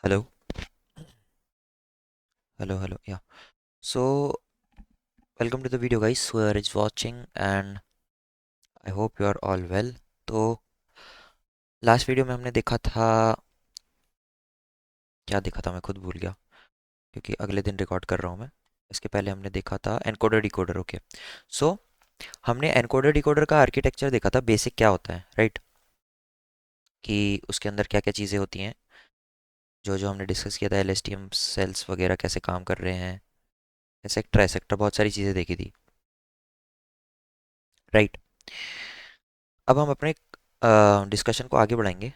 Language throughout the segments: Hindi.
Hello, hello. Yeah. So, welcome to the video, guys. Who is watching, and I hope you are all well. तो लास्ट वीडियो में हमने देखा था, क्या देखा था मैं खुद भूल गया क्योंकि अगले दिन रिकॉर्ड कर रहा हूँ मैं। इसके पहले हमने देखा था एनकोडर डिकोडर। ओके, सो हमने एनकोडर डिकोडर का आर्किटेक्चर देखा था, बेसिक क्या होता है, राइट? कि उसके अंदर क्या क्या चीज़ें होती हैं, जो जो हमने डिस्कस किया था, एलएसटीएम सेल्स वगैरह कैसे काम कर रहे हैं, एसेक्ट्रा एसेक्ट्रा, बहुत सारी चीज़ें देखी थी, राइट? अब हम अपने डिस्कशन को आगे बढ़ाएंगे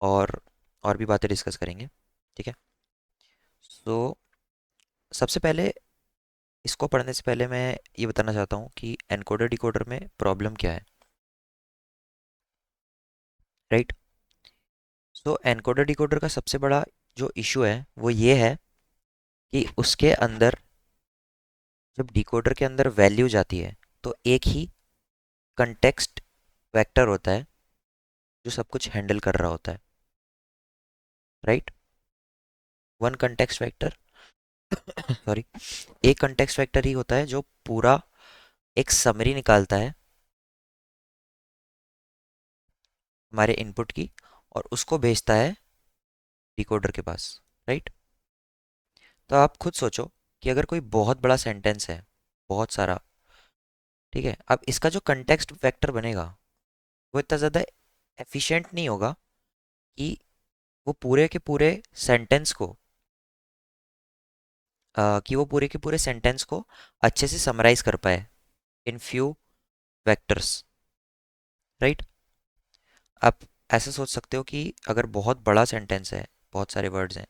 और और भी बातें डिस्कस करेंगे, ठीक है? तो सबसे पहले, इसको पढ़ने से पहले मैं ये बताना चाहता हूँ कि एनकोडर डिकोडर में प्रॉब्लम क्या है, राइट? सो एनकोडर डिकोडर का सबसे बड़ा जो इशू है वो ये है कि उसके अंदर, जब डिकोडर के अंदर वैल्यू जाती है तो एक ही कंटेक्स्ट वेक्टर होता है जो सब कुछ हैंडल कर रहा होता है, right? One context vector, sorry, एक कंटेक्स्ट वेक्टर ही होता है जो पूरा एक समरी निकालता है हमारे इनपुट की और उसको भेजता है डिकोडर के पास, राइट? तो आप खुद सोचो कि अगर कोई बहुत बड़ा सेंटेंस है, बहुत सारा, ठीक है, अब इसका जो कंटेक्स्ट वेक्टर बनेगा वो इतना ज़्यादा एफिशिएंट नहीं होगा कि वो पूरे के पूरे सेंटेंस को अच्छे से समराइज कर पाए इन फ्यू वेक्टर्स, राइट? आप ऐसे सोच सकते हो कि अगर बहुत बड़ा सेंटेंस है, बहुत सारे वर्ड्स हैं,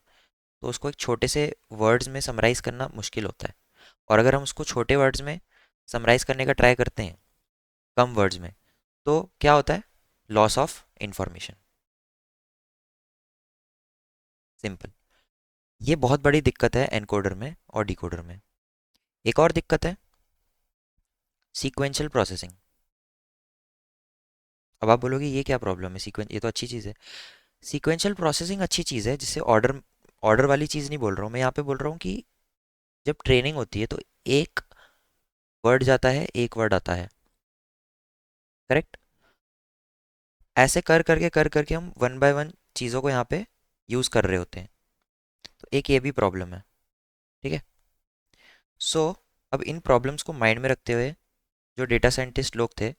तो उसको एक छोटे से वर्ड्स में समराइज करना मुश्किल होता है। और अगर हम उसको छोटे वर्ड्स में समराइज करने का ट्राई करते हैं, कम वर्ड्स में, तो क्या होता है? Loss of information, simple. ये बहुत बड़ी दिक्कत है एनकोडर में और डिकोडर में। एक और दिक्कत है सीक्वेंशियल प्रोसेसिंग। अब आप बोलोगे ये क्या प्रॉब्लम है, सीक्वेंस ये तो अच्छी चीज़ है। सीक्वेंशियल प्रोसेसिंग अच्छी चीज़ है, जिससे ऑर्डर ऑर्डर वाली चीज़ नहीं बोल रहा हूँ मैं, यहाँ पे बोल रहा हूँ कि जब ट्रेनिंग होती है तो एक वर्ड जाता है, एक वर्ड आता है, करेक्ट? ऐसे कर करके हम वन बाय वन चीज़ों को यहाँ पे यूज़ कर रहे होते हैं। तो एक ये भी प्रॉब्लम है, ठीक है? सो अब इन प्रॉब्लम्स को माइंड में रखते हुए जो डेटा साइंटिस्ट लोग थे,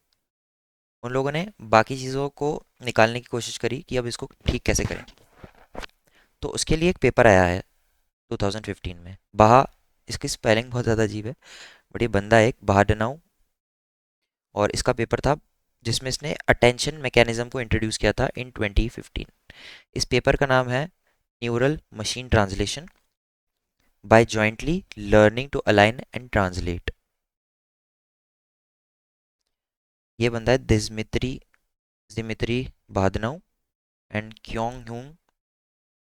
उन लोगों ने बाकी चीज़ों को निकालने की कोशिश करी कि अब इसको ठीक कैसे करें। तो उसके लिए एक पेपर आया है 2015 में, बाहा, इसकी स्पेलिंग बहुत ज़्यादा अजीब है, बट ये बंदा है एक बाहाडनाउ, और इसका पेपर था जिसमें इसने अटेंशन मैकेनिज्म को इंट्रोड्यूस किया था इन 2015। इस पेपर का नाम है neural machine translation by jointly learning to align and translate. ये बंदा है दिज्मित्री दिमित्री बादनाउ एंड क्योंग ह्यूंग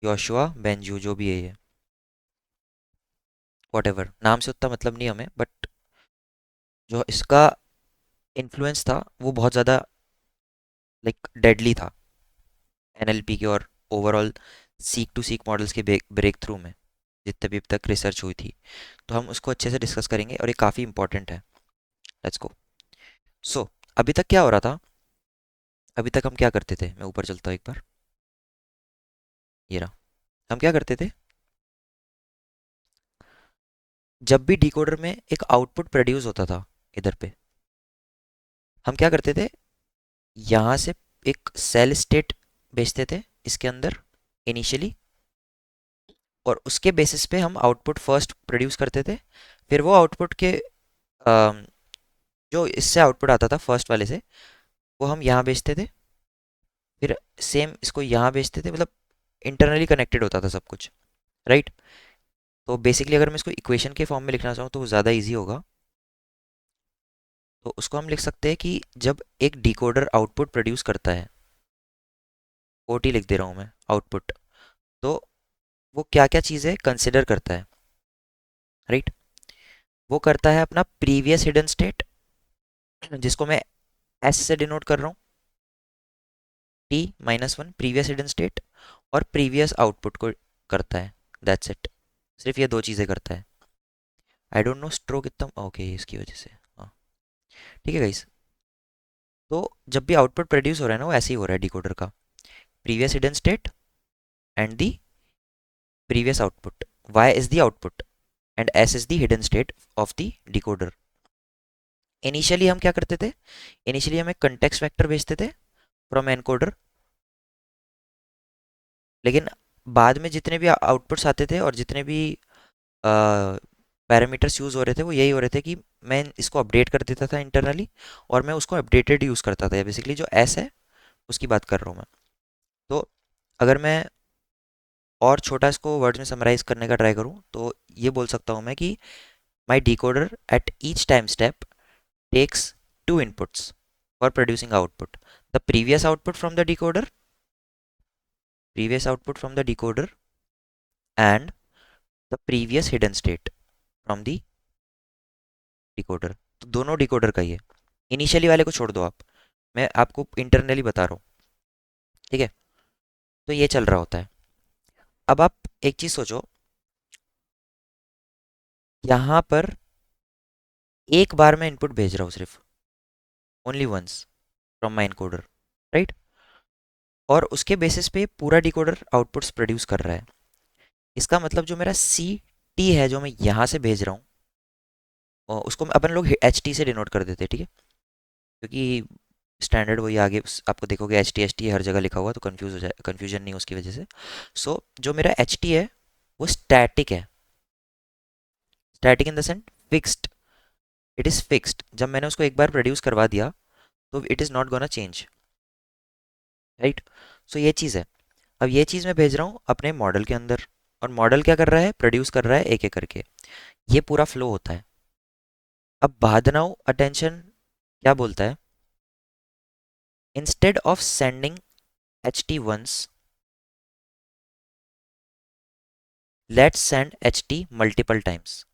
योशुआ बेंजू, जो भी है ये, वॉट एवर, नाम से उतना मतलब नहीं हमें, बट जो इसका इन्फ्लुएंस था वो बहुत ज़्यादा लाइक डेडली था एनएलपी के और overall seq to seq models के ब्रेक थ्रू में, जितने भी अब तक रिसर्च हुई थी। तो हम उसको अच्छे से डिस्कस करेंगे और ये काफ़ी इंपॉर्टेंट है। Let's go. सो अभी तक क्या हो रहा था, अभी तक हम क्या करते थे, मैं ऊपर चलता हूँ एक बार, ये रहा। हम क्या करते थे, जब भी डिकोडर में एक आउटपुट प्रोड्यूस होता था इधर पे, हम क्या करते थे, यहाँ से एक सेल स्टेट भेजते थे इसके अंदर इनिशियली, और उसके बेसिस पे हम आउटपुट फर्स्ट प्रोड्यूस करते थे। फिर वो आउटपुट के अम, जो इससे आउटपुट आता था फर्स्ट वाले से, वो हम यहाँ भेजते थे, फिर सेम इसको यहाँ भेजते थे, मतलब इंटरनली कनेक्टेड होता था सब कुछ, राइट? तो बेसिकली अगर मैं इसको इक्वेशन के फॉर्म में लिखना चाहूँ तो वो ज़्यादा इजी होगा। तो उसको हम लिख सकते हैं कि जब एक डिकोडर आउटपुट प्रोड्यूस करता है, ओटी लिख दे रहा हूँ मैं, आउटपुट, तो वो क्या क्या चीज़ें कंसिडर करता है, राइट? वो करता है अपना प्रीवियस हिडन स्टेट, जिसको मैं एस से डिनोट कर रहा हूँ, T minus one, previous hidden state. और प्रीवियस आउटपुट को करता है। That's it. सिर्फ ये दो चीज़ें करता है। आई डोंट नो स्ट्रोक इतना ओके इसकी वजह से। हाँ ठीक है गाइस। तो जब भी आउटपुट प्रोड्यूस हो रहा है ना वो ऐसे ही हो रहा है डिकोडर का। Previous hidden state and the previous output. y is the output and s is the hidden state of the decoder। Initially हम क्या करते थे? इनिशियली हम एक कंटेक्स्ट वेक्टर भेजते थे फ्रॉम एनकोडर, लेकिन बाद में जितने भी आउटपुट्स आते थे और जितने भी पैरामीटर्स यूज़ हो रहे थे वो यही हो रहे थे कि मैं इसको अपडेट कर देता था इंटरनली, और मैं उसको अपडेटेड यूज़ करता था। बेसिकली जो एस है उसकी बात कर रहा हूँ मैं। तो अगर मैं और छोटा इसको वर्ड्स में समराइज करने का ट्राई करूँ तो ये बोल सकता हूँ मैं कि my decoder at each time step takes two inputs for producing output: the previous output from the decoder and the previous hidden state from the decoder। तो दोनों डिकोडर का ही है। इनिशियली वाले को छोड़ दो आप, मैं आपको इंटरनली बता रहा हूँ। ठीक है, तो ये चल रहा होता है। अब आप एक चीज सोचो, यहाँ पर एक बार मैं इनपुट भेज रहा हूँ सिर्फ, only once from my encoder, right? और उसके बेसिस पे पूरा डिकोडर आउटपुट्स प्रोड्यूस कर रहा है। इसका मतलब जो मेरा सी टी है जो मैं यहाँ से भेज रहा हूँ, उसको अपन लोग एच टी से डिनोट कर देते हैं, ठीक है? क्योंकि स्टैंडर्ड वही आगे आपको देखोगे एच टी हर जगह लिखा हुआ, तो कंफ्यूज हो जाए, कंफ्यूजन नहीं उसकी वजह से। जो मेरा एच टी है वो स्टैटिक है। Static in the sense fixed, it is fixed. जब मैंने उसको एक बार प्रोड्यूस करवा दिया तो it is not gonna change, right? So ये चीज़ है। अब ये चीज़ मैं भेज रहा हूँ अपने मॉडल के अंदर, और मॉडल क्या कर रहा है? प्रोड्यूस कर रहा है एक एक करके। ये पूरा फ्लो होता है। अब बाद नाउ अटेंशन क्या बोलता है? Instead of sending h t once, let's send h t multiple times.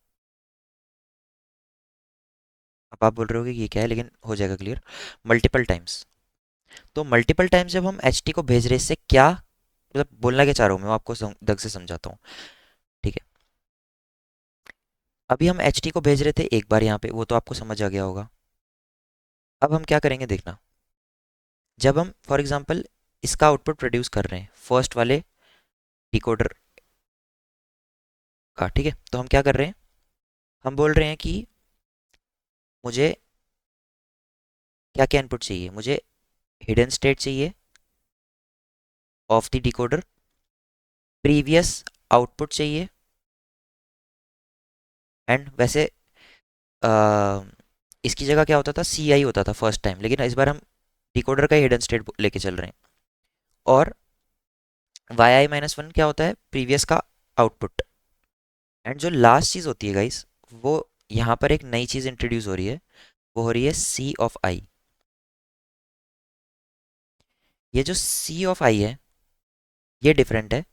अब आप बोल रहे होगे कि ये क्या है, लेकिन हो जाएगा क्लियर। Multiple times. तो मल्टीपल टाइम्स जब हम एच टी को भेज रहे हैं, इससे क्या मतलब बोलना क्या चाह रहा हूँ मैं, आपको ढंग से समझाता हूँ। ठीक है, अभी हम एच टी को भेज रहे थे एक बार यहाँ पे, वो तो आपको समझ आ गया होगा। अब हम क्या करेंगे देखना। जब हम फॉर एग्जांपल इसका आउटपुट प्रोड्यूस कर रहे हैं फर्स्ट वाले डिकोडर का, ठीक है, तो हम क्या कर रहे हैं? हम बोल रहे हैं कि मुझे क्या क्या इनपुट चाहिए? मुझे हिडन स्टेट चाहिए of the decoder, previous output चाहिए, एंड वैसे अ, इसकी जगह क्या होता था? सी आई होता था फर्स्ट टाइम, लेकिन इस बार हम डिकोडर का हिडन स्टेट लेके चल रहे हैं। और वाई आई माइनस वन क्या होता है? प्रीवियस का आउटपुट। एंड जो लास्ट चीज़ होती है गाइस, वो यहाँ पर एक नई चीज़ इंट्रोड्यूस हो रही है, वो हो रही है सी ऑफ आई। ये जो सी ऑफ आई है ये डिफरेंट है,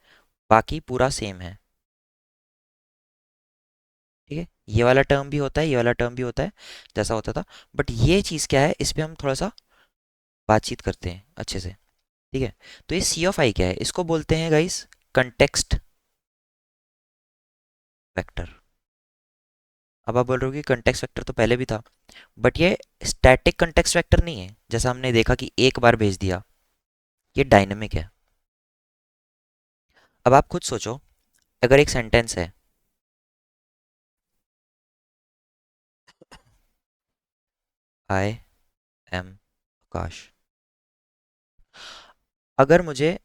बाकी पूरा सेम है। ठीक है, ये वाला टर्म भी होता है, ये वाला टर्म भी होता है जैसा होता था। बट ये चीज़ क्या है, इस पे हम थोड़ा सा बातचीत करते हैं अच्छे से। ठीक है, तो ये सी ऑफ आई क्या है? इसको बोलते हैं गाइस कंटेक्स्ट वेक्टर। अब आप बोल रहे हो कि कंटेक्स्ट वेक्टर तो पहले भी था, बट ये स्टैटिक कंटेक्स्ट वेक्टर नहीं है जैसा हमने देखा कि एक बार भेज दिया। ये डायनेमिक है। अब आप खुद सोचो, अगर एक सेंटेंस है, आई एम आकाश, अगर मुझे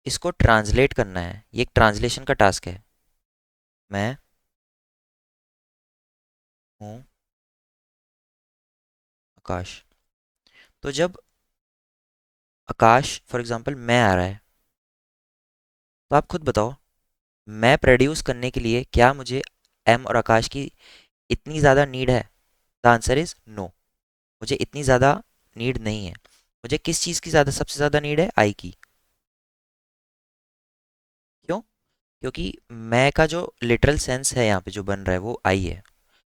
इसको ट्रांसलेट करना है, ये एक ट्रांसलेशन का टास्क है। मैं हूँ आकाश। तो जब आकाश फॉर एग्जांपल मैं आ रहा है, तो आप खुद बताओ, मैं प्रोड्यूस करने के लिए क्या मुझे एम और आकाश की इतनी ज़्यादा नीड है? The answer is no. मुझे इतनी ज़्यादा नीड नहीं है। मुझे किस चीज़ की ज़्यादा सबसे ज़्यादा नीड है? आई की। क्यों? क्योंकि मैं का जो लिटरल सेंस है यहाँ पे जो बन रहा है वो आई है।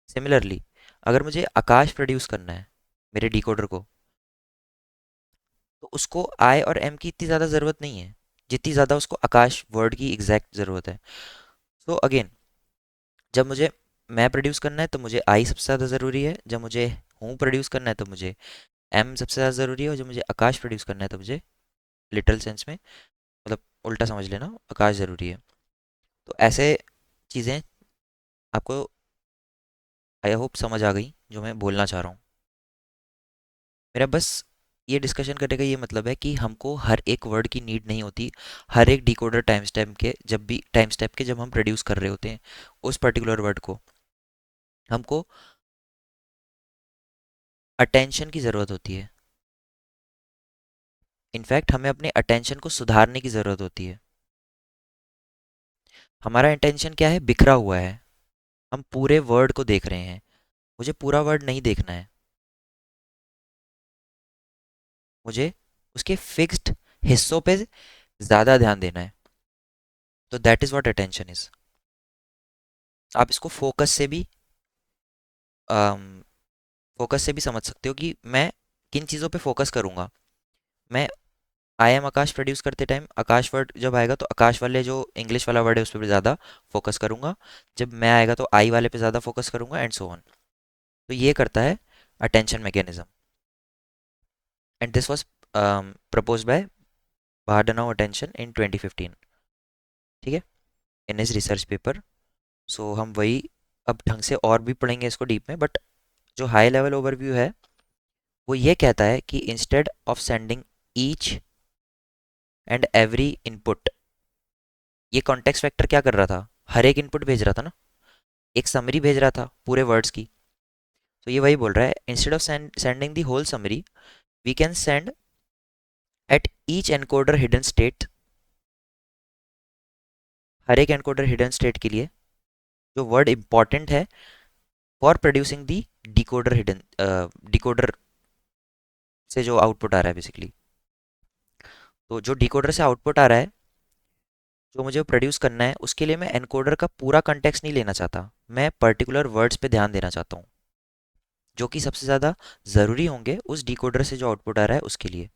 सिमिलरली अगर मुझे आकाश प्रोड्यूस करना है मेरे डिकोडर को, तो उसको आई और एम की इतनी ज़्यादा ज़रूरत नहीं है। जितनी ज़्यादा उसको आकाश वर्ड की एग्जैक्ट ज़रूरत है। सो अगेन, जब मुझे मैं प्रोड्यूस करना है तो मुझे आई सबसे ज़्यादा ज़रूरी है, जब मुझे हूँ प्रोड्यूस करना है तो मुझे एम सबसे ज़्यादा ज़रूरी है, और जब मुझे आकाश प्रोड्यूस करना है तो मुझे लिटरल सेंस में, मतलब उल्टा समझ लेना, आकाश ज़रूरी है। तो ऐसे चीज़ें आपको आई होप समझ आ गई जो मैं बोलना चाह रहा हूँ। मेरा बस ये डिस्कशन करने का ये मतलब है कि हमको हर एक वर्ड की नीड नहीं होती। हर एक डिकोडर टाइम स्टैम्प के जब भी टाइम स्टैम्प के जब हम प्रोड्यूस कर रहे होते हैं उस पर्टिकुलर वर्ड को, हमको अटेंशन की ज़रूरत होती है। इनफैक्ट हमें अपने अटेंशन को सुधारने की ज़रूरत होती है। हमारा इंटेंशन क्या है, बिखरा हुआ है। हम पूरे वर्ड को देख रहे हैं, मुझे पूरा वर्ड नहीं देखना है, मुझे उसके फिक्स्ड हिस्सों पे ज़्यादा ध्यान देना है। तो that is what attention is. आप इसको फोकस से भी समझ सकते हो कि मैं किन चीज़ों पे फोकस करूँगा। मैं आई एम आकाश प्रोड्यूस करते टाइम आकाश वर्ड जब आएगा तो आकाश वाले जो इंग्लिश वाला वर्ड है उस पर ज़्यादा फोकस करूँगा। जब मैं आएगा तो आई वाले पे ज़्यादा फोकस करूँगा, एंड सो ऑन। तो ये करता है attention mechanism, and this was propose by Bahdanau attention in 2015। ठीक है, in his research paper. So हम वही अब ढंग से और भी पढ़ेंगे इसको डीप में, बट जो हाई लेवल ओवरव्यू है वो ये कहता है कि instead of sending each and every input, ये कॉन्टेक्स्ट वेक्टर क्या कर रहा था, हर एक इनपुट भेज रहा था ना, एक समरी भेज रहा था पूरे वर्ड्स की। तो ये वही बोल रहा है, instead of sending the whole summary we can send at each encoder hidden state, हर एक एनकोडर हिडन स्टेट के लिए जो वर्ड इंपॉर्टेंट है for producing the decoder hidden, decoder से जो आउटपुट आ रहा है बेसिकली। तो जो डिकोडर से आउटपुट आ रहा है जो मुझे प्रोड्यूस करना है उसके लिए मैं एनकोडर का पूरा कंटेक्स्ट नहीं लेना चाहता, मैं पर्टिकुलर वर्ड्स पे ध्यान देना चाहता हूँ जो कि सबसे ज़्यादा ज़रूरी होंगे उस डिकोडर से जो आउटपुट आ रहा है उसके लिए।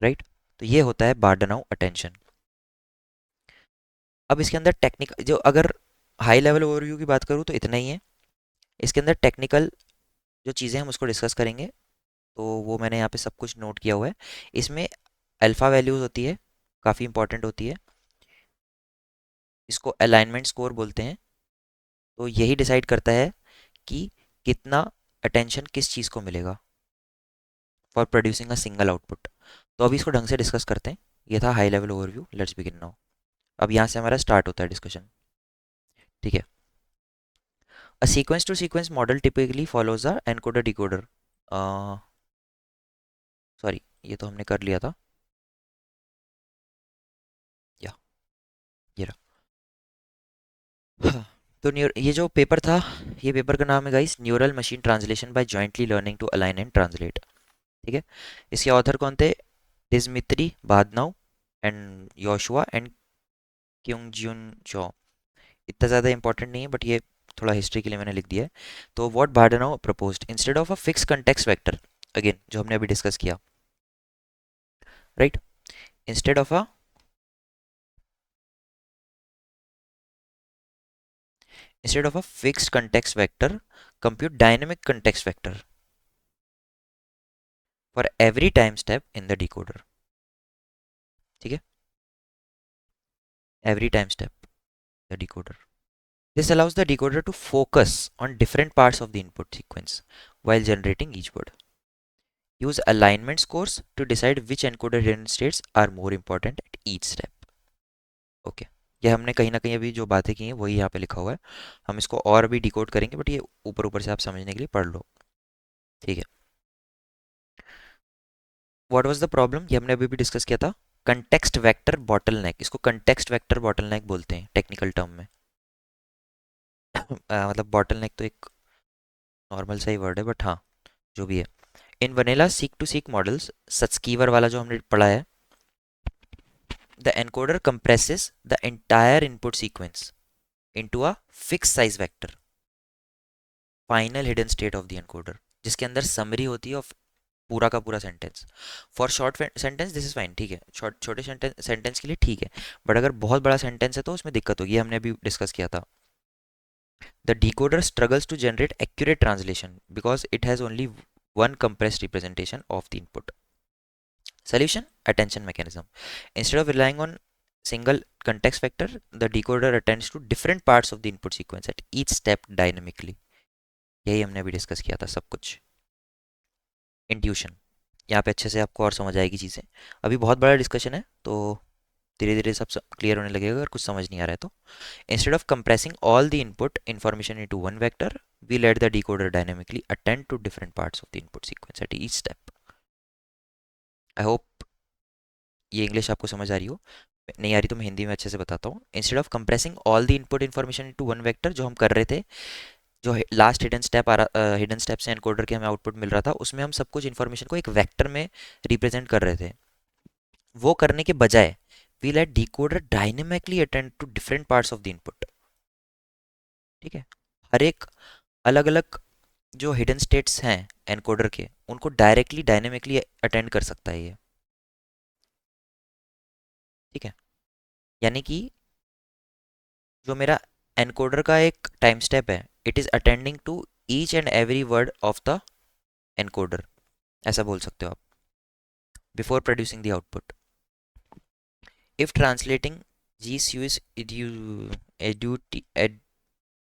राइट, तो ये होता है बार्डनाउ अटेंशन। अब इसके अंदर टेक्निक जो, अगर हाई लेवल ओवरव्यू की बात करूँ तो इतना ही है। इसके अंदर टेक्निकल जो चीज़ें हम उसको डिस्कस करेंगे, तो वो मैंने यहाँ पे सब कुछ नोट किया हुआ है। इसमें अल्फ़ा वैल्यूज़ होती है, काफ़ी इंपॉर्टेंट होती है। इसको अलाइनमेंट स्कोर बोलते हैं। तो यही डिसाइड करता है कि कितना अटेंशन किस चीज़ को मिलेगा for producing a single output. तो अभी इसको ढंग से डिस्कस करते हैं। ये था high level overview, let's begin now. अब यहाँ से हमारा स्टार्ट होता है डिस्कशन। ठीक है, a sequence to sequence model typically follows a encoder decoder. Sorry, ये तो हमने कर लिया था। या ये रहा। हाँ, तो ये जो पेपर था, ये पेपर का नाम है guys, neural machine translation by jointly learning to align and translate. ठीक है, इसके ऑथर कौन थे, Dzmitry Bahdanau and Yoshua and क्योंग ज्यून चो। इतना ज़्यादा इंपॉर्टेंट नहीं है, बट ये थोड़ा हिस्ट्री के लिए मैंने लिख दिया है। तो what Bahdanau proposed, instead of a fix context vector, again जो हमने अभी डिस्कस किया, right, instead of a instead of a fixed context vector, compute dynamic context vector for every time step in the decoder. ठीक है, every time step the decoder. This allows the decoder to focus on different parts of the input sequence while generating each word. Use alignment scores to decide which encoder hidden states are more important at each step. Okay, ये हमने कहीं ना कहीं अभी जो बातें की हैं वही यहाँ पे लिखा हुआ है। हम इसको और भी डिकोड करेंगे, बट ये ऊपर ऊपर से आप समझने के लिए पढ़ लो। ठीक है, व्हाट वाज द प्रॉब्लम, ये हमने अभी भी डिस्कस किया था। कंटेक्स्ट वेक्टर बॉटलनेक, इसको कंटेक्स्ट वेक्टर बॉटलनेक बोलते हैं टेक्निकल टर्म में। मतलब बॉटलनेक तो एक नॉर्मल सा ही वर्ड है, बट हाँ, जो भी है। In vanilla seq to seq models, Sutskever वाला जो हमने पढ़ा है, the encoder compresses the entire input sequence into a fix size vector, final hidden state of the encoder, जिसके अंदर समरी होती है ऑफ पूरा का पूरा sentence. For short sentence this is fine, ठीक है, छोटे सेंटेंस के लिए ठीक है। बट अगर बहुत बड़ा सेंटेंस है तो उसमें दिक्कत होगी, ये हमने अभी डिस्कस किया था। The decoder struggles to generate accurate translation because it has only one compressed representation of the input. Solution: attention mechanism. Instead of relying on single context vector, the decoder attends to different parts of the input sequence at each step dynamically. यही हमने अभी डिस्कस किया था सब कुछ। इंट्यूशन, यहाँ पे अच्छे से आपको और समझ आएगी चीज़ें। अभी बहुत बड़ा डिस्कशन है तो धीरे धीरे सब क्लियर होने लगेगा अगर कुछ समझ नहीं आ रहा है तो। Instead of compressing all the input information into one vector, we let the decoder dynamically attend to different parts of the input sequence at each step. I hope ये इंग्लिश आपको समझ आ रही हो। नहीं आ रही तो मैं हिंदी में अच्छे से बताता हूँ। Instead of compressing all the input information into one vector, जो हम कर रहे थे, जो लास्ट हिडन स्टेप आ रहा, हिडन स्टेप से एनकोडर के हमें आउटपुट मिल रहा था, उसमें हम सब कुछ इन्फॉर्मेशन को एक वेक्टर में रिप्रेजेंट कर रहे थे। वो करने के बजाय we let decoder dynamically attend to different parts of the input. ठीक है, हर एक अलग अलग जो हिडन स्टेट्स हैं एनकोडर के, उनको डायरेक्टली डायनेमिकली अटेंड कर सकता है ये। ठीक है, यानी कि जो मेरा एनकोडर का एक टाइम स्टेप है, it is attending to each and every word of the encoder, ऐसा बोल सकते हो आप, before producing the output. If translating जी स्यूस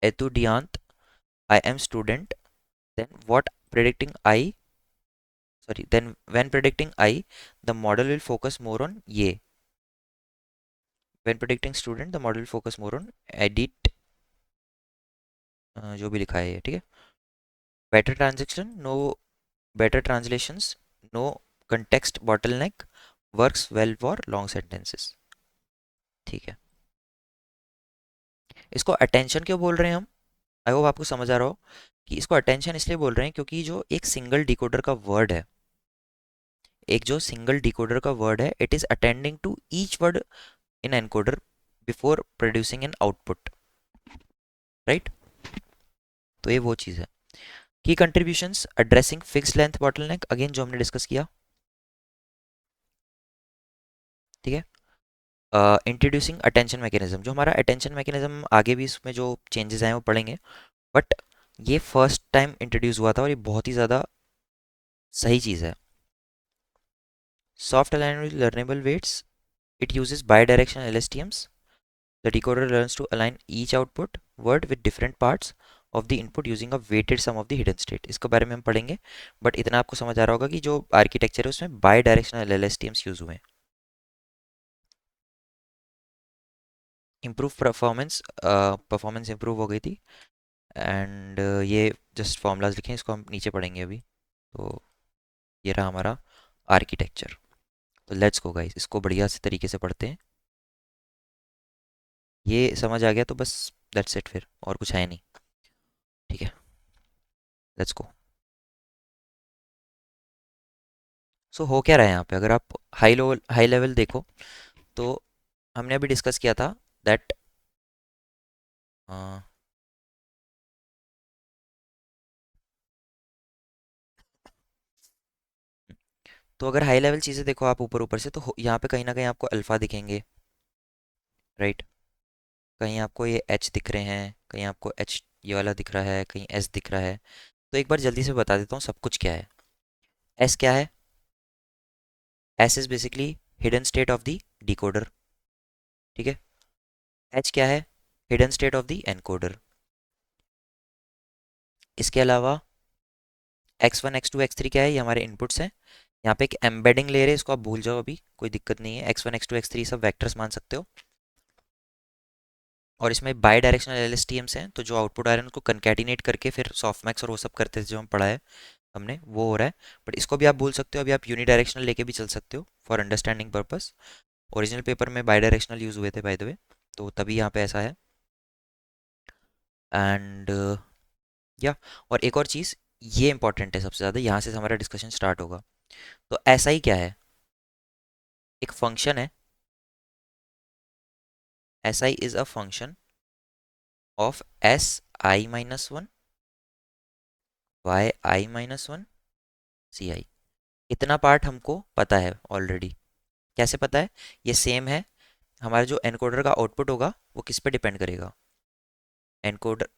एतुडियांत I am student, then what predicting I sorry then when predicting I, the model will focus more on ये, when predicting student the model will focus more on edit, जो भी लिखा है ये, ठीक है। better transaction no better translations, no context bottleneck, works well for long sentences। ठीक है, इसको अटेंशन क्यों बोल रहे हैं हम, आई होप आपको समझ आ रहा हो कि इसको अटेंशन इसलिए बोल रहे हैं क्योंकि जो एक सिंगल डिकोडर का वर्ड है, एक जो सिंगल डिकोडर का वर्ड है, it is attending to each word in encoder before producing an output, right. तो ये वो चीज़ है। Key contributions addressing fix length bottleneck, again जो हमने डिस्कस किया, ठीक है। इंट्रोड्यूसिंग अटेंशन मैकेनिज्म, जो हमारा अटेंशन मैकेनिज्म आगे भी इसमें जो चेंजेस आए वो पढ़ेंगे, बट ये फर्स्ट टाइम इंट्रोड्यूस हुआ था और ये बहुत ही ज़्यादा सही चीज़ है। Soft align learnable weights, it uses bidirectional LSTMs. The decoder learns to align each output word with different parts of the input using a weighted sum of the hidden state. इसके बारे में हम पढ़ेंगे, बट इतना आपको समझ आ रहा होगा कि जो आर्किटेक्चर है उसमें बाई डायरेक्शनल LSTMs यूज हुए हैं। इम्प्रूव परफॉर्मेंस, परफॉर्मेंस इम्प्रूव हो गई थी। एंड ये जस्ट फॉर्मूलाज लिखे हैं, इसको हम नीचे पढ़ेंगे अभी। तो ये रहा हमारा आर्किटेक्चर। तो लेट्स गो गाइस, इसको बढ़िया से तरीके से पढ़ते हैं। ये समझ आ गया तो बस दैट्स इट, फिर और कुछ है नहीं। ठीक है, लेट्स गो। सो हो क्या रहा है यहाँ पे, अगर आप हाई लेवल देखो तो हमने अभी डिस्कस किया था दैट तो अगर हाई लेवल चीज़ें देखो आप ऊपर ऊपर से, तो यहाँ पे कहीं ना कहीं आपको अल्फ़ा दिखेंगे, राइट। कहीं आपको ये एच दिख रहे हैं, कहीं आपको एच ये वाला दिख रहा है, कहीं एस दिख रहा है। तो एक बार जल्दी से बता देता हूँ सब कुछ क्या है। एस क्या है, s is basically hidden state of the decoder, ठीक है। एच क्या है, hidden state of the encoder. इसके अलावा x one x two x three क्या है, ये हमारे इनपुट्स हैं। यहाँ पे एक एम्बेडिंग लेयर है, इसको आप भूल जाओ, अभी कोई दिक्कत नहीं है। X one x two x three सब वेक्टर्स मान सकते हो। और इसमें बाई डायरेक्शनल LSTMs हैं, तो जो आउटपुट आ रहे हैं उनको कंकैटिनेट करके फिर सॉफ्टमैक्स और वो सब करते थे जो हम पढ़ा है हमने, वो हो रहा है। बट इसको भी आप भूल सकते हो, अभी आप यूनिडायरेक्शनल लेके भी चल सकते हो for understanding purpose. Original paper में बाई डायरेक्शनल यूज़ हुए थे बाय द वे, तो तभी यहाँ पे ऐसा है। एंड या और एक और चीज़, ये इंपॉर्टेंट है सबसे ज़्यादा, यहाँ से हमारा डिस्कशन स्टार्ट होगा। तो ऐसा ही क्या है, एक फंक्शन है, s i is a function of s i minus one, y i minus one, c i. इतना पार्ट हमको पता है ऑलरेडी। कैसे पता है? ये सेम है। हमारा जो एनकोडर का आउटपुट होगा वो किस पे डिपेंड करेगा? एनकोडर,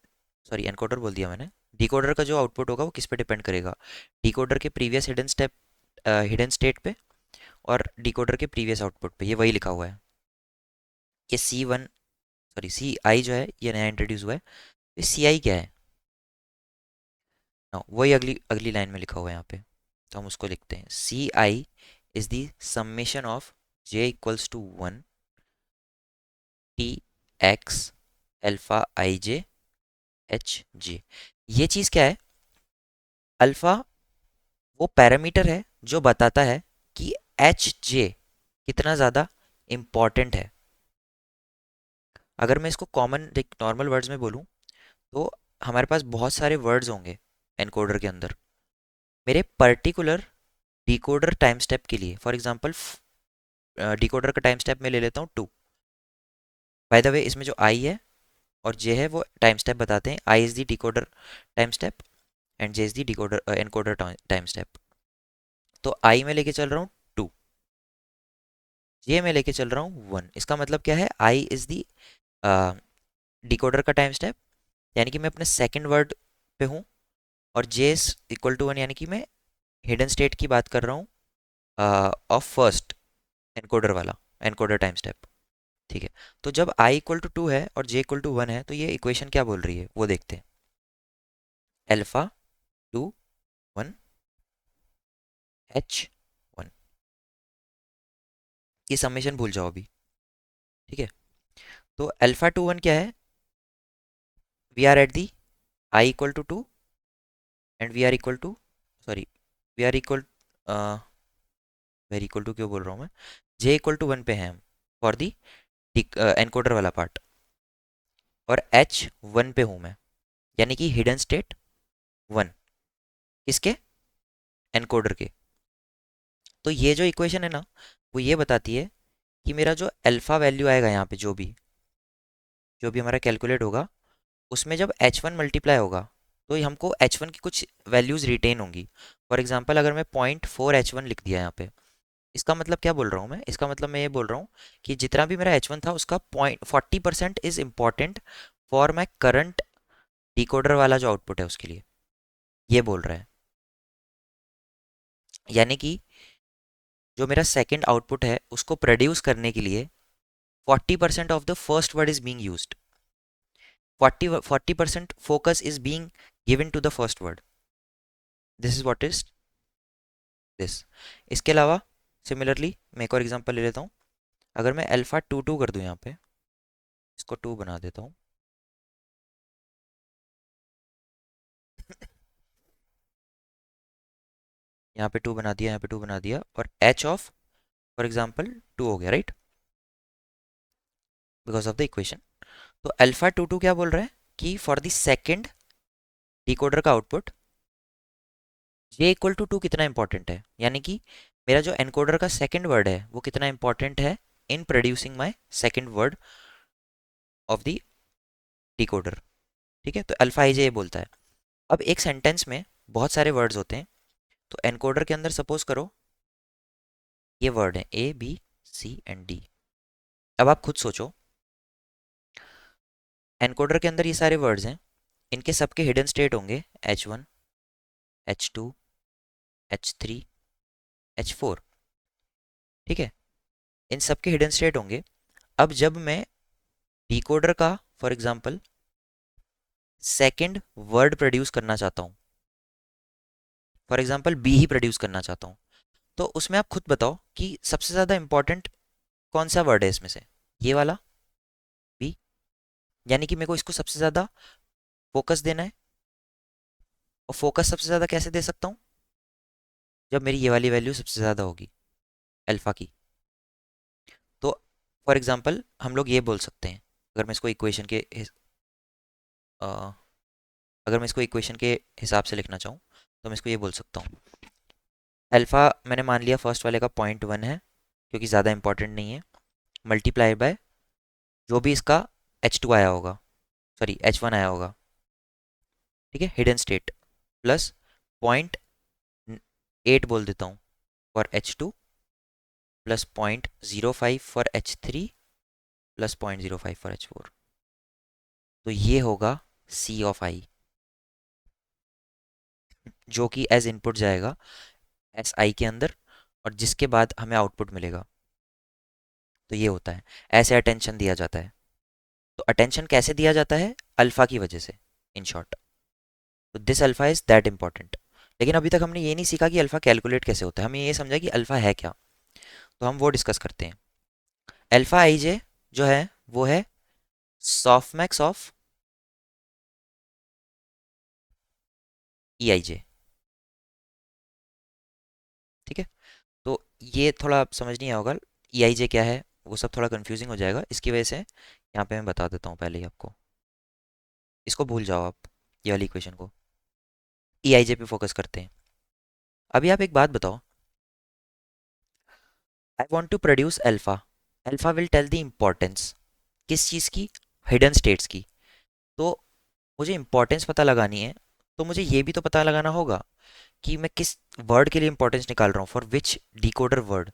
सॉरी एनकोडर बोल दिया मैंने। डिकोडर का जो आउटपुट होगा वो किस पे डिपेंड करेगा? डिकोडर के previous hidden step, hidden state पे, और डिकोडर के प्रीवियस आउटपुट पे। ये वही लिखा हुआ है। ये C1, सॉरी CI जो है ये नया इंट्रोड्यूस हुआ है। ये CI क्या है? वही अगली अगली लाइन में लिखा हुआ है यहाँ पे। तो हम उसको लिखते हैं, CI is the summation of J equals to 1 TX alpha IJ HJ। ये चीज़ क्या है? अल्फा वो पैरामीटर है जो बताता है कि HJ कितना ज़्यादा इम्पॉर्टेंट है। अगर मैं इसको कॉमन नॉर्मल वर्ड्स में बोलूँ तो हमारे पास बहुत सारे वर्ड्स होंगे एनकोडर के अंदर, मेरे पर्टिकुलर डिकोडर टाइम स्टेप के लिए। फॉर एग्जांपल डिकोडर का टाइम स्टेप मैं ले लेता हूँ 2। बाय द वे इसमें जो आई है और जे है वो टाइम स्टेप बताते हैं। I is the decoder time step and j is the decoder encoder time step. तो आई में लेके चल रहा हूँ 2, जे में लेके चल रहा हूँ 1। इसका मतलब क्या है? आई इज़ दी डिकोडर का टाइम स्टेप, यानी कि मैं अपने सेकंड वर्ड पे हूँ, और जे इज इक्वल टू 1 यानी कि मैं हिडन स्टेट की बात कर रहा हूँ ऑफ फर्स्ट एनकोडर वाला, एनकोडर टाइम स्टेप। ठीक है। तो जब i इक्वल टू 2 है और j इक्वल टू 1 है तो ये इक्वेशन क्या बोल रही है वो देखते हैं। Alpha 2 1 H 1। ये समेशन भूल जाओ अभी। ठीक है। तो अल्फा 2 1 क्या है? We are at the i equal to 2 and we are equal to, sorry, we are equal, very equal to क्यों बोल रहा हूँ मैं? j इक्वल टू 1 पे हैं हम फॉर दी एनकोडर वाला पार्ट, और H 1 पे हूँ मैं, यानी कि हिडन स्टेट 1 किसके? एनकोडर के। तो ये जो इक्वेशन है ना, वो ये बताती है कि मेरा जो अल्फा वैल्यू आएगा यहाँ पे, जो भी हमारा कैलकुलेट होगा, उसमें जब H 1 मल्टीप्लाई होगा तो ये हमको H 1 की कुछ वैल्यूज़ रिटेन होंगी। फॉर एग्जांपल अगर मैं 0.4 H 1 लिख दिया यहाँ पे, इसका मतलब क्या बोल रहा हूँ मैं? इसका मतलब मैं ये बोल रहा हूँ कि जितना भी मेरा H 1 था उसका 40% is important for my current decoder वाला जो आउटपुट है उसके लिए, ये बोल रहा है। यानी कि जो मेरा सेकेंड आउटपुट है उसको प्रोड्यूस करने के लिए 40% of the first word is being used, 40% focus is being given to the first word. This is what is this. इसके अलावा सिमिलरली मैं एक और एग्जांपल ले लेता हूँ। अगर मैं अल्फा 2 2 कर दूँ यहाँ पे, इसको 2 बना देता हूँ। यहाँ पे 2 बना दिया, यहाँ पे 2 बना दिया, और एच ऑफ फॉर एग्जांपल 2 हो गया, right, because of the equation. तो अल्फा 2 2 क्या बोल रहा है कि फॉर द सेकेंड डिकोडर का आउटपुट जे इक्वल टू 2 कितना इंपॉर्टेंट है, यानी कि मेरा जो एनकोडर का सेकेंड वर्ड है वो कितना इंपॉर्टेंट है in producing my second word of the decoder. ठीक है। तो अल्फा आई जे ये बोलता है। अब एक सेंटेंस में बहुत सारे वर्ड्स होते हैं, तो एनकोडर के अंदर सपोज करो ये वर्ड है A B C and D। अब आप खुद सोचो, एनकोडर के अंदर ये सारे वर्ड्स हैं, इनके सबके हिडन स्टेट होंगे H 1 H 2 H 3 H 4। ठीक है। इन सबके हिडन स्टेट होंगे। अब जब मैं डिकोडर का for example second word produce करना चाहता हूँ, फॉर एग्जांपल बी ही प्रोड्यूस करना चाहता हूँ, तो उसमें आप खुद बताओ कि सबसे ज़्यादा इंपॉर्टेंट कौन सा वर्ड है इसमें से? ये वाला बी, यानी कि मेरे को इसको सबसे ज़्यादा फोकस देना है। और फोकस सबसे ज़्यादा कैसे दे सकता हूँ? जब मेरी ये वाली वैल्यू सबसे ज़्यादा होगी अल्फ़ा की। तो फॉर एग्जांपल हम लोग ये बोल सकते हैं, अगर मैं इसको इक्वेशन के अ, अगर मैं इसको इक्वेशन के हिसाब से लिखना चाहूँ तो मैं इसको ये बोल सकता हूँ, अल्फ़ा मैंने मान लिया फर्स्ट वाले का 0.1 है क्योंकि ज़्यादा इंपॉर्टेंट नहीं है, मल्टीप्लाई बाय जो भी इसका H 2 आया होगा, सॉरी H 1 आया होगा, ठीक है, हिडन स्टेट, प्लस 0.8 बोल देता हूँ, for H2 plus 0.05 for H3 plus 0.05 for H4। तो ये होगा C ऑफ आई, जो कि एज इनपुट जाएगा एस आई के अंदर, और जिसके बाद हमें आउटपुट मिलेगा। तो ये होता है, ऐसे अटेंशन दिया जाता है। तो अटेंशन कैसे दिया जाता है? अल्फा की वजह से, इन शॉर्ट। तो this alpha is that important. लेकिन अभी तक हमने ये नहीं सीखा कि अल्फा कैलकुलेट कैसे होता है, हमें ये समझा कि अल्फा है क्या। तो हम वो डिस्कस करते हैं। अल्फा आई जे जो है वो है सॉफ्टमैक्स ऑफ ई आई जे। ठीक है, तो ये थोड़ा समझ नहीं आया होगा ई आई जे क्या है, वो सब थोड़ा कंफ्यूजिंग हो जाएगा, इसकी वजह से यहाँ पे मैं बता देता हूँ पहले ही आपको। इसको भूल जाओ आप, ये वाली इक्वेशन को। ई आई जे पे फोकस करते हैं। अभी आप एक बात बताओ, I want to produce alpha. Alpha will tell the importance किस चीज़ की? हिडन स्टेट्स की। तो मुझे इंपॉर्टेंस पता लगानी है, तो मुझे ये भी तो पता लगाना होगा कि मैं किस वर्ड के लिए इंपॉर्टेंस निकाल रहा हूँ, फॉर विच डिकोडर वर्ड।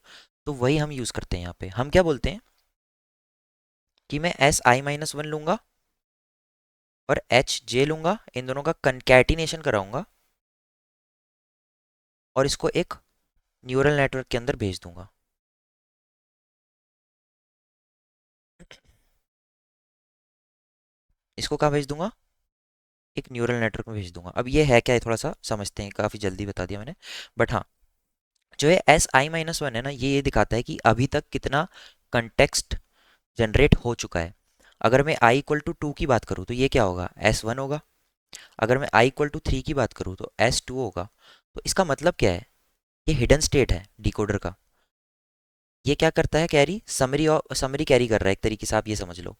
तो वही हम यूज़ करते हैं यहाँ पे। हम क्या बोलते हैं कि मैं एस आई माइनस वन लूंगा और एच जे लूंगा, इन दोनों का कंकैटिनेशन कराऊंगा और इसको एक न्यूरल नेटवर्क के अंदर भेज दूंगा। इसको कहाँ भेज दूंगा? एक न्यूरल नेटवर्क में भेज दूंगा। अब ये है क्या, है थोड़ा सा समझते हैं, काफ़ी जल्दी बता दिया मैंने। बट हाँ, जो है एस आई माइनस वन है ना, ये दिखाता है कि अभी तक कितना कंटेक्स्ट जनरेट हो चुका है। अगर मैं आई इक्वल टू टू की बात करूँ तो ये क्या होगा? एस वन होगा। अगर मैं आई इक्वल टू थ्री की बात करूँ तो एस टू होगा। तो इसका मतलब क्या है? ये हिडन स्टेट है डिकोडर का। ये क्या करता है? कैरी, समरी, और समरी कैरी कर रहा है एक तरीके से, आप ये समझ लो,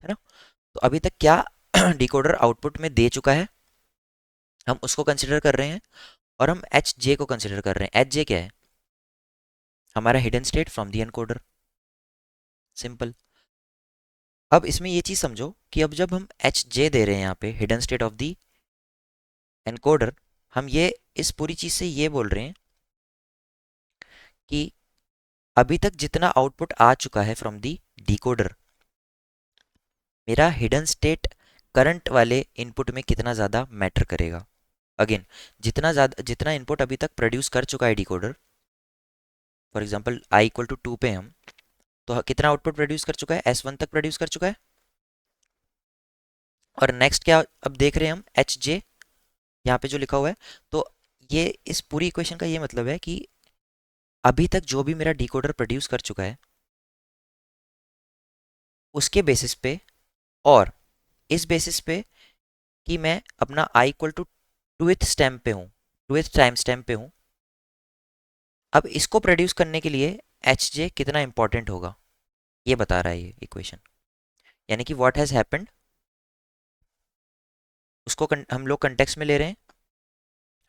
है ना। तो अभी तक क्या डिकोडर आउटपुट में दे चुका है, हम उसको कंसिडर कर रहे हैं। और हम एच जे को कंसिडर कर रहे हैं। एच जे क्या है? हमारा hidden state from the encoder. Simple. अब इसमें ये चीज़ समझो कि अब जब हम एच जे दे रहे हैं यहाँ पे, hidden state of the encoder, हम ये इस पूरी चीज़ से ये बोल रहे हैं कि अभी तक जितना आउटपुट आ चुका है फ्रॉम दी डिकोडर, मेरा हिडन स्टेट करंट वाले इनपुट में कितना ज़्यादा मैटर करेगा। अगेन, जितना ज़्यादा, जितना इनपुट अभी तक प्रोड्यूस कर चुका है decoder, for example I equal to two पे हम, तो कितना आउटपुट प्रोड्यूस कर चुका है? एस वन तक प्रोड्यूस कर चुका है। और नेक्स्ट क्या अब देख रहे हैं हम? एच जे, यहाँ पे जो लिखा हुआ है। तो ये इस पूरी इक्वेशन का ये मतलब है कि अभी तक जो भी मेरा डिकोडर प्रोड्यूस कर चुका है, उसके बेसिस पे, और इस बेसिस पे कि मैं अपना आई इक्वल टू टूथ स्टैम्प पे हूँ, टूथ टाइम स्टैम्प पे हूँ, अब इसको प्रोड्यूस करने के लिए एच जे कितना इंपॉर्टेंट होगा, ये बता रहा है ये इक्वेशन। यानी कि व्हाट हैज़ हैपेंड, उसको हम लोग कंटेक्स्ट में ले रहे हैं।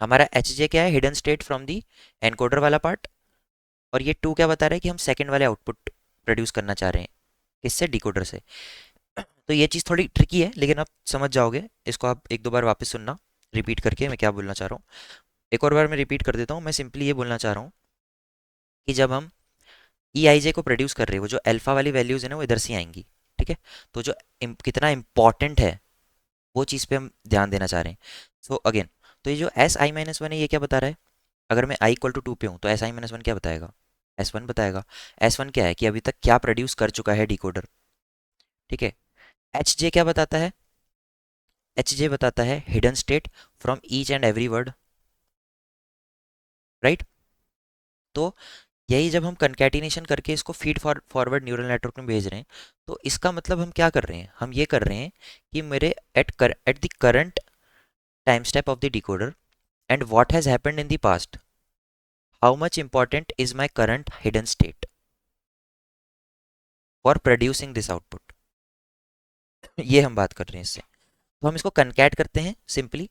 हमारा एच जे क्या है? Hidden state from the encoder वाला पार्ट। और ये टू क्या बता रहा है? कि हम सेकंड वाले आउटपुट प्रोड्यूस करना चाह रहे हैं, किससे? डिकोडर से। तो ये चीज़ थोड़ी ट्रिकी है, लेकिन आप समझ जाओगे। इसको आप एक दो बार वापस सुनना, रिपीट करके मैं क्या बोलना चाह रहा हूँ। एक और बार मैं रिपीट कर देता हूँ। मैं सिंपली ये बोलना चाह रहा हूँ कि जब हम ई आई जे को प्रोड्यूस कर रहे हैं, वो जो अल्फा वाली वैल्यूज़ है ना, वो इधर से आएंगी। ठीक है, तो जो कितना इंपॉर्टेंट है, वो चीज़ पे हम ध्यान देना चाह रहे हैं। सो अगेन, तो ये जो एस आई माइनस वन है, ये क्या बता रहा है? अगर मैं आई इक्वल टू टू पे हूँ तो एस आई माइनस वन क्या बताएगा? एस वन बताएगा। एस वन क्या है? कि अभी तक क्या प्रोड्यूस कर चुका है डिकोडर। ठीक है। एच जे क्या बताता है? एच जे बताता है hidden state from each and every word. Right. तो यही जब हम कंकैटिनेशन करके इसको फीड फॉरवर्ड न्यूरल नेटवर्क में भेज रहे हैं, तो इसका मतलब हम क्या कर रहे हैं? हम ये कर रहे हैं कि मेरे at the current time step of the decoder and what has happened in the past, how much important is my current hidden state for producing this output. ये हम बात कर रहे हैं इससे। तो हम इसको कंकैट करते हैं, सिंपली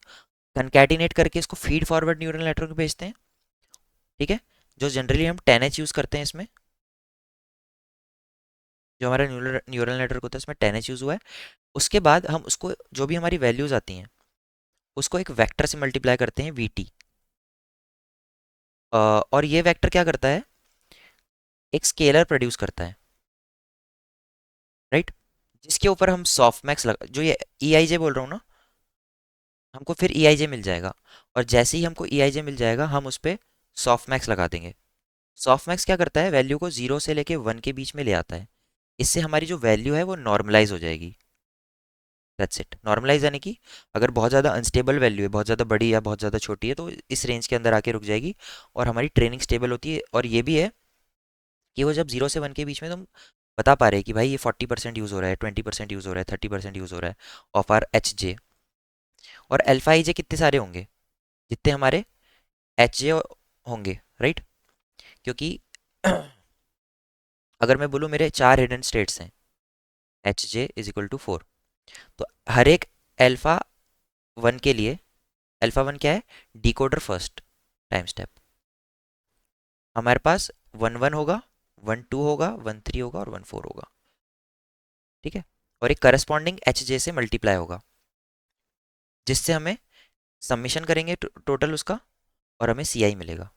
कंकैटिनेट करके इसको फीड फॉरवर्ड न्यूरल नेटवर्क में भेजते हैं। ठीक है, जो जनरली हम 10H यूज़ करते हैं इसमें। जो हमारा न्यूरल नेटवर्क होता है उसमें 10H यूज़ हुआ है। उसके बाद हम उसको, जो भी हमारी वैल्यूज़ आती हैं, उसको एक वेक्टर से मल्टीप्लाई करते हैं, वी टी। और ये वेक्टर क्या करता है, एक स्केलर प्रोड्यूस करता है, राइट, जिसके ऊपर हम सॉफ्ट मैक्स लगा, जो ये ई आई जे बोल रहा हूँ ना, हमको फिर ई आई जे मिल जाएगा। और जैसे ही हमको ई आई जे मिल जाएगा हम उस पर सॉफ्ट मैक्स लगा देंगे। सॉफ्ट मैक्स क्या करता है, वैल्यू को जीरो से लेके वन के बीच में ले आता है। इससे हमारी जो वैल्यू है वो नॉर्मलाइज हो जाएगी। That's it. नॉर्मलाइज यानी कि अगर बहुत ज़्यादा अनस्टेबल वैल्यू है, बहुत ज़्यादा बड़ी या बहुत ज़्यादा छोटी है, तो इस रेंज के अंदर आके रुक जाएगी। और हमारी ट्रेनिंग स्टेबल होती है। और ये भी है कि वो जब जीरो से वन के बीच में तुम बता पा रहे हैं कि भाई ये 40% यूज़ हो रहा है, 20% यूज़ हो रहा है, 30% यूज़ हो रहा है ऑफ आर एच जे। और अल्फा आई जे कितने सारे होंगे, जितने हमारे एच जे होंगे, राइट। क्योंकि अगर मैं बोलूँ मेरे चार हिडन स्टेट्स हैं, H J is equal to four, तो हर एक अल्फा वन के लिए, अल्फा वन क्या है, डिकोडर फर्स्ट टाइम स्टेप, हमारे पास वन वन होगा, वन टू होगा, वन थ्री होगा और वन फोर होगा, ठीक है। और एक करस्पॉन्डिंग एच जे से मल्टीप्लाई होगा, जिससे हमें सबमिशन करेंगे टोटल उसका, और हमें सी आई मिलेगा।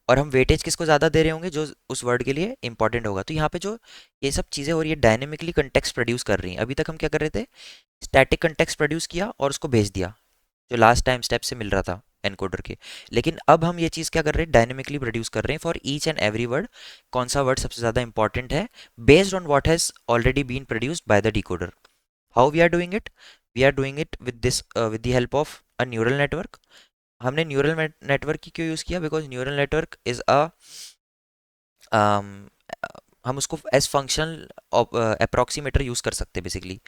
और हम वेटेज किसको ज़्यादा दे रहे होंगे, जो उस वर्ड के लिए इंपॉर्टेंट होगा। तो यहाँ पे जो ये सब चीज़ें हो रही है, डायनेमिकली कंटेक्स्ट प्रोड्यूस कर रही हैं। अभी तक हम क्या कर रहे थे, स्टैटिक कंटेक्स्ट प्रोड्यूस किया और उसको भेज दिया, जो लास्ट टाइम स्टेप से मिल रहा था एनकोडर के। लेकिन अब हम ये चीज़ क्या कर रहे हैं, डायनेमिकली प्रोड्यूस कर रहे हैं for each and every word. कौन सा वर्ड सबसे ज़्यादा इंपॉर्टेंट है, based on what has already been produced by the decoder. How we are doing it, we are doing it with this, with the help of a neural network. हमने न्यूरल नेटवर्क की क्यों यूज़ किया, because neural network is a, हम उसको एज फंक्शनल अप्रोक्सीमेटर यूज़ कर सकते हैं basically,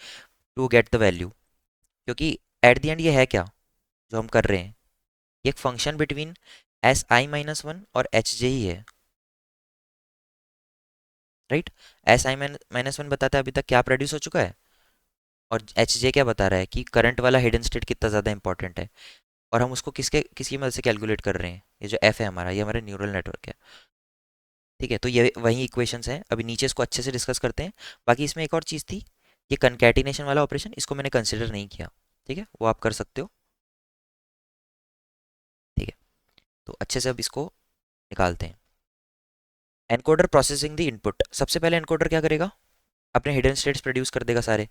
to get the value. क्योंकि एट द एंड ये है क्या जो हम कर रहे हैं, ये एक function between S i minus one और एच जे ही है, right. S i minus one बताता है अभी तक क्या प्रोड्यूस हो चुका है, और एच जे क्या बता रहा है कि करंट वाला हिडन स्टेट कितना ज़्यादा इंपॉर्टेंट है। और हम उसको किसकी मदद से कैलकुलेट कर रहे हैं, ये जो एफ है हमारा, ये हमारा न्यूरल नेटवर्क है, ठीक है। तो ये वही इक्वेशंस हैं, अभी नीचे इसको अच्छे से डिस्कस करते हैं। बाकी इसमें एक और चीज़ थी, ये कंकैटिनेशन वाला ऑपरेशन, इसको मैंने कंसिडर नहीं किया, ठीक है, वो आप कर सकते हो, ठीक है। तो अच्छे से अब इसको निकालते हैं। एनकोडर प्रोसेसिंग द इनपुट, सबसे पहले एनकोडर क्या करेगा, अपने हिडन स्टेट्स प्रोड्यूस कर देगा सारे।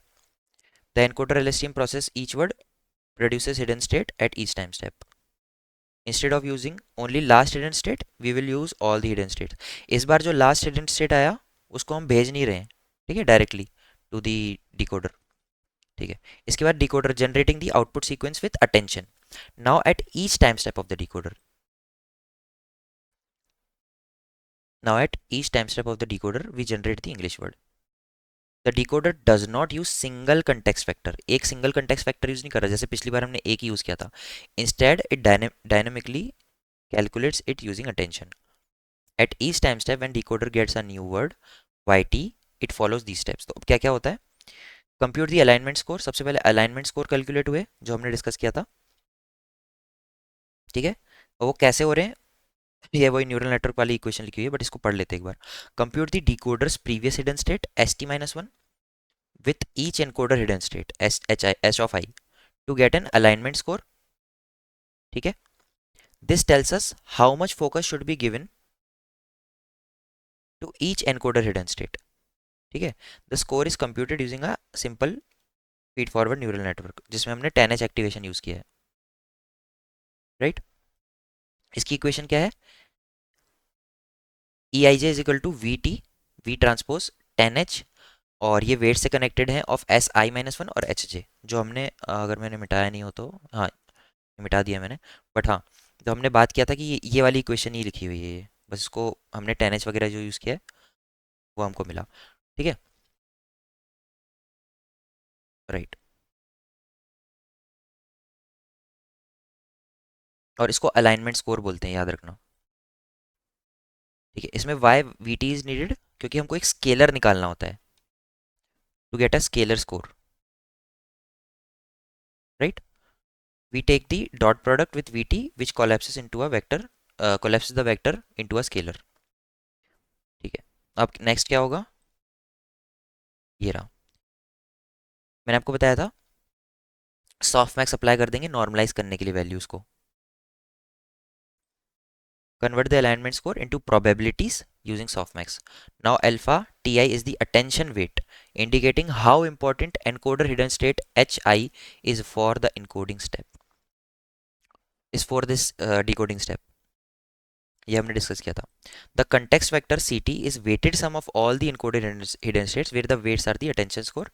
The encoder LSTM process each word produces hidden state at each time step. Instead of using only last hidden state, we will use all the hidden states. इस बार जो लास्ट hidden state आया उसको हम भेज नहीं रहे हैं, ठीक है, डायरेक्टली टू दी डिकोडर, ठीक है। इसके बाद decoder generating the output sequence with attention. Now at each time step of the decoder, now at each time step of the decoder we generate the English word. The decoder does not use single context factor, एक सिंगल कंटेक्स्ट फैक्टर यूज नहीं कर रहा जैसे पिछली बार हमने एक ही यूज किया था। Instead it dynamically calculates it using attention. At each time step when decoder gets a new word yt, it follows these steps। तो अब क्या क्या होता है, कंप्यूट दी अलाइनमेंट स्कोर, सबसे पहले अलाइनमेंट स्कोर कैलकुलेट हुए जो हमने डिस्कस किया था, ठीक है। और वो कैसे हो रहे हैं, ये वही न्यूरल नेटवर्क वाली इक्वेशन लिखी हुई है, बट इसको पढ़ लेते हैं एक बार। Compute the decoder's previous hidden state s t minus one with each encoder hidden state s h i s of i to get an alignment score, ठीक है। This tells us how much focus should be given to each encoder hidden state, ठीक है। The score is computed using a simple feed forward neural network, जिसमें हमने 10H एक्टिवेशन यूज़ किया है, राइट। इसकी इक्वेशन क्या है, e i j is equal to v t, v transpose 10H, और ये वेट से कनेक्टेड है of s i minus one और एच जे, जो हमने अगर मैंने मिटाया नहीं हो तो, हाँ मिटा दिया मैंने, बट हाँ, तो हमने बात किया था कि ये वाली इक्वेशन ही लिखी हुई है ये, बस इसको हमने 10H वगैरह जो यूज़ किया है वो हमको मिला, ठीक है, राइट। और इसको अलाइनमेंट स्कोर बोलते हैं, याद रखना, ठीक है। इसमें why V T is needed क्योंकि हमको एक स्केलर निकालना होता है, to get a scalar score, right. We take the dot product with vt which collapses into a vector, collapses the vector into a scalar, ठीक है। अब नेक्स्ट क्या होगा, ये रहा, मैंने आपको बताया था सॉफ्ट मैक्स अप्लाई कर देंगे नॉर्मलाइज करने के लिए वैल्यूज को, Convert the alignment score into probabilities using softmax. Now alpha ti is the attention weight, indicating how important encoder hidden state hi is for the encoding step, is for this decoding step. ये हमने डिस्कस किया था. The context vector C T is weighted sum of all the encoded hidden states where the weights are the attention score.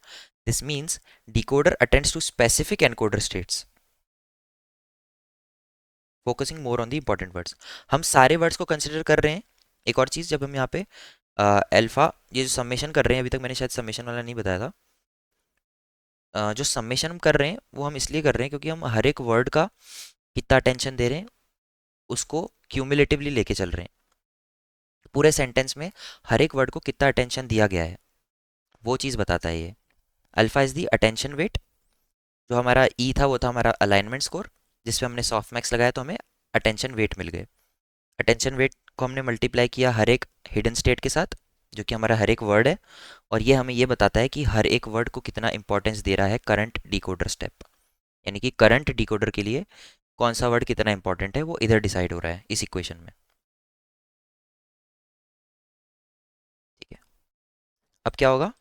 This means decoder attends to specific encoder states, focusing more on the important words. हम सारे वर्ड्स को कंसिडर कर रहे हैं. एक और चीज़, जब हम यहाँ पे अल्फा ये जो समेशन कर रहे हैं, अभी तक मैंने शायद समेशन वाला नहीं बताया था. जो समेशन हम कर रहे हैं वो हम इसलिए कर रहे हैं क्योंकि हम हर एक वर्ड का कितना अटेंशन दे रहे हैं उसको क्यूमुलेटिवली लेके चल रहे हैं. पूरे सेंटेंस में हर एक वर्ड को कितना अटेंशन दिया गया है वो चीज़ बताता है ये. Alpha is the attention weight. जो हमारा ई था वो था हमारा अलाइनमेंट स्कोर, जिस पे हमने सॉफ्ट मैक्स लगाया तो हमें अटेंशन वेट मिल गए. अटेंशन वेट को हमने मल्टीप्लाई किया हर एक हिडन स्टेट के साथ, जो कि हमारा हर एक वर्ड है. और ये हमें ये बताता है कि हर एक वर्ड को कितना इंपॉर्टेंस दे रहा है करंट डिकोडर स्टेप. यानी कि करंट डिकोडर के लिए कौन सा वर्ड कितना इंपॉर्टेंट है वो इधर डिसाइड हो रहा है इस इक्वेशन में. ठीक है. अब क्या होगा,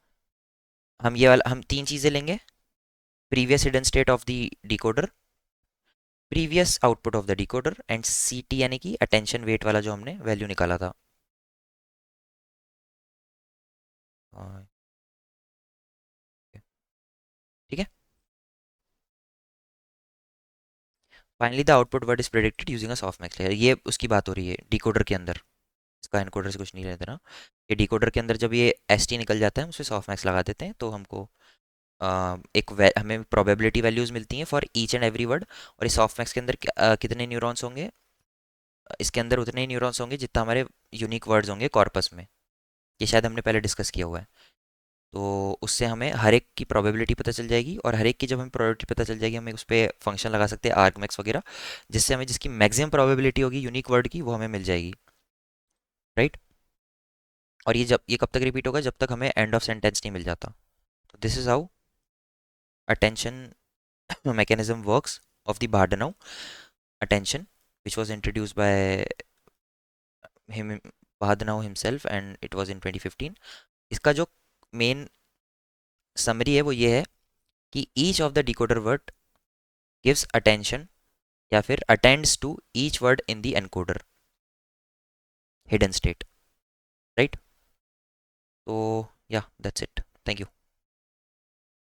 हम तीन चीज़ें लेंगे. Previous hidden state of the decoder, previous output of the decoder, and C T यानी कि अटेंशन वेट वाला जो हमने वैल्यू निकाला था. हाँ, ठीक है. Finally the output word is predicted using a softmax layer. ये उसकी बात हो रही है डिकोडर के अंदर. इसका एनकोडर से कुछ नहीं लेते ना. ये डिकोडर के अंदर जब ये एस टी निकल जाता है हम उसे सॉफ्टमैक्स लगा देते हैं तो हमको हमें प्रोबेबिलिटी वैल्यूज़ मिलती हैं for each and every word. और इस सॉफ्टमैक्स के अंदर कितने न्यूरॉन्स होंगे, इसके अंदर उतने ही न्यूरॉन्स होंगे जितना हमारे यूनिक वर्ड्स होंगे कॉर्पस में. ये शायद हमने पहले डिस्कस किया हुआ है. तो उससे हमें हर एक की प्रोबेबिलिटी पता चल जाएगी, और हर एक की जब हमें प्रोबेबिलिटी पता चल जाएगी हम उस पर फंक्शन लगा सकते हैं आर्गमैक्स वगैरह, जिससे हमें जिसकी मैक्सिमम प्रोबेबिलिटी होगी यूनिक वर्ड की वो हमें मिल जाएगी. राइट. और ये कब तक रिपीट होगा, जब तक हमें एंड ऑफ सेंटेंस नहीं मिल जाता. तो this is how attention mechanism works of the Bahdanau attention, which was introduced by him, Bahdanau himself, and it was in 2015. इसका जो मेन समरी है वो ये है कि each of the decoder word gives attention या फिर attends to each word in the encoder hidden state. Right. तो या दैट्स इट. Thank you.